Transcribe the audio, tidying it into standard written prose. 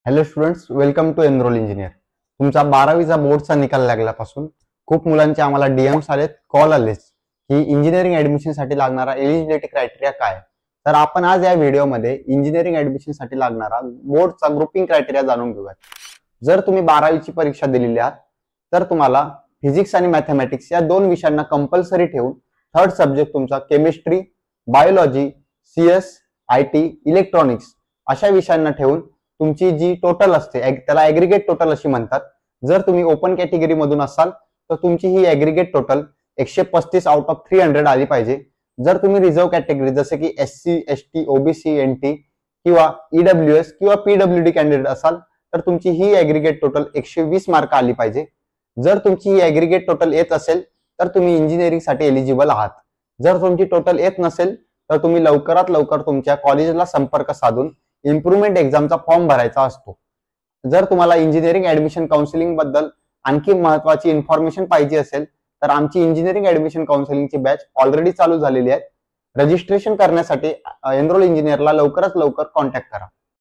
Hello students, welcome to Enrol Engineer. तुमचा 12वीचा बोर्डचा निकाल लागल्यापासून खूप मुलांचे आम्हाला डीएम्स आलेत, कॉल आलेत की इंजिनिअरिंग ऍडमिशनसाठी लागणारा एलिजिबिलिटी क्रायटेरिया काय. तर आपण आज या व्हिडिओमध्ये इंजिनिअरिंग ऍडमिशनसाठी लागणारा बोर्डचा ग्रुपिंग क्रायटेरिया जाणून घेऊयात. जर तुम्ही 12वीची परीक्षा दिलेली आहात तर तुम्हाला फिजिक्स आणि मॅथमॅटिक्स या दोन विषयांना कंपल्सरी ठेवून थर्ड सब्जेक्ट तुमचा chemistry, biology, CS, IT, electronics अशा विषयांना ठेवून तुमची जी टोटल असते त्याला ऍग्रीगेट टोटल अशी म्हणतात. जर तुम्ही ओपन कॅटेगरी मधून असाल तर तुमची ही ऍग्रीगेट टोटल 135 आउट ऑफ 300 आली पाहिजे. जर तुम्ही रिझर्व्ह कॅटेगरी जसे की एससी, एसटी, ओबीसी, एनटी किंवा ईडब्ल्यूएस किंवा पीडब्ल्यूडी कॅन्डिडेट असाल तर तुमची ही ऍग्रीगेट टोटल 120 मार्क आली पाहिजे. जर तुमची ही ऍग्रीगेट टोटल येत असेल तर तुम्ही इंजिनिअरिंग साठी एलिजिबल आहात. जर तुमची टोटल येत नसेल तर तुम्ही लवकरात लवकर तुमच्या कॉलेजला संपर्क साधून इम्प्रुव्हमेंट एक्झामचा फॉर्म भरायचा असतो. जर तुम्हाला इंजिनिअरिंग ऍडमिशन काउन्सिलिंग बद्दल आणखी महत्त्वाची इन्फॉर्मेशन पाहिजे असेल तर आमची इंजिनिअरिंग ऍडमिशन काउन्सिलिंगची बॅच ऑलरेडी चालू झालेली आहे. रजिस्ट्रेशन करण्यासाठी एनरोल इंजिनियरला लवकरात लवकर कॉन्टॅक्ट करा.